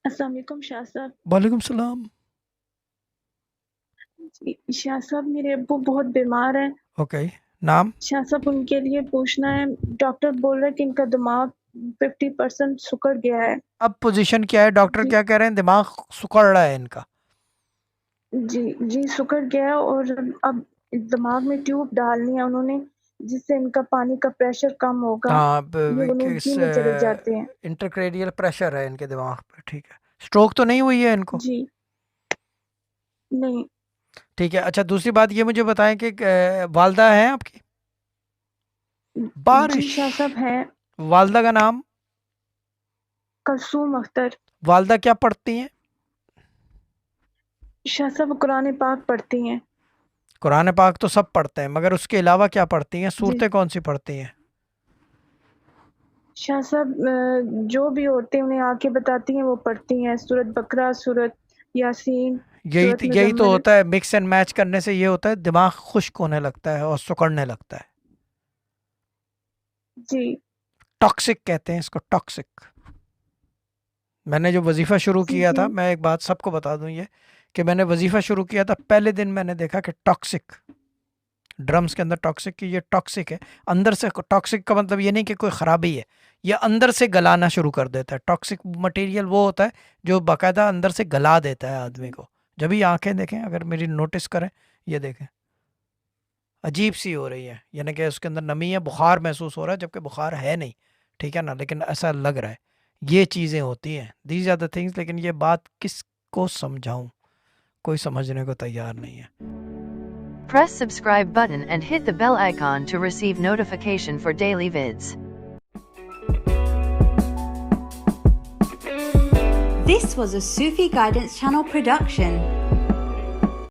السلام علیکم شاہ صاحب. وعلیکم السلام. شاہ صاحب میرے ابو بہت بیمار ہیں. اوکے. نام؟ شاہ صاحب ان کے لیے پوچھنا ہے. ڈاکٹر بول رہے کہ ان کا دماغ 50% سکڑ گیا ہے. اب پوزیشن کیا ہے؟ ڈاکٹر جی کیا کہہ رہے ہیں؟ دماغ سکڑ رہا ہے ان کا. جی جی سکڑ گیا ہے اور اب دماغ میں ٹیوب ڈالنی ہے انہوں نے جس سے ان کا پانی کا پریشر کم ہوگا. ہاں یہ غنودگی میں چلے جاتے ہیں. انٹرکریڈیل پریشر ہے ان کے دماغ پہ. ٹھیک ہے. اسٹروک تو نہیں ہوئی ہے ان کو؟ جی نہیں. ٹھیک ہے. اچھا دوسری بات یہ مجھے بتائیں کہ والدہ ہیں آپ کی؟ جی بارش. شاہ صاحب ہیں. والدہ کا نام؟ کلثوم اختر. والدہ کیا پڑھتی ہیں؟ شاہ صاحب قرآن پاک پڑھتی ہیں. قرآن پاک تو سب پڑھتے ہیں مگر اس کے علاوہ کیا پڑھتی ہیں؟ جی صورتیں کون سی پڑھتی ہیں؟ شاہ صاحب جو بھی عورتیں انہیں آ کے بتاتی ہیں وہ پڑھتی ہیں. سورت بقرہ، سورت یاسین، سورت یہی تو مزمل. ہوتا ہے. مکس اینڈ میچ کرنے سے یہ ہوتا ہے دماغ خشک ہونے لگتا ہے اور سکڑنے لگتا ہے. جی ٹاکسک کہتے ہیں اس کو، ٹاکسک. میں نے جو وظیفہ شروع جی کیا تھا، جی میں ایک بات سب کو بتا دوں، یہ کہ میں نے وظیفہ شروع کیا تھا پہلے دن میں نے دیکھا کہ ٹاکسک ڈرمز کے اندر ٹاکسک کی، یہ ٹاکسک ہے اندر سے. ٹاکسک کا مطلب یہ نہیں کہ کوئی خرابی ہے، یہ اندر سے گلانا شروع کر دیتا ہے. ٹاکسک مٹیریل وہ ہوتا ہے جو باقاعدہ اندر سے گلا دیتا ہے آدمی کو. جب ہی آنکھیں دیکھیں، اگر میری نوٹس کریں، یہ دیکھیں عجیب سی ہو رہی ہے، یعنی کہ اس کے اندر نمی ہے، بخار محسوس ہو رہا ہے جبکہ بخار ہے نہیں. ٹھیک ہے نا، لیکن ایسا لگ رہا ہے. یہ چیزیں ہوتی ہیں، دیز آر دا تھنگس. لیکن یہ بات کس کو سمجھاؤں، کوئی سمجھنے کو تیار نہیں ہے. Press subscribe button and hit the bell icon to receive notification for daily vids. This was a Sufi Guidance Channel production.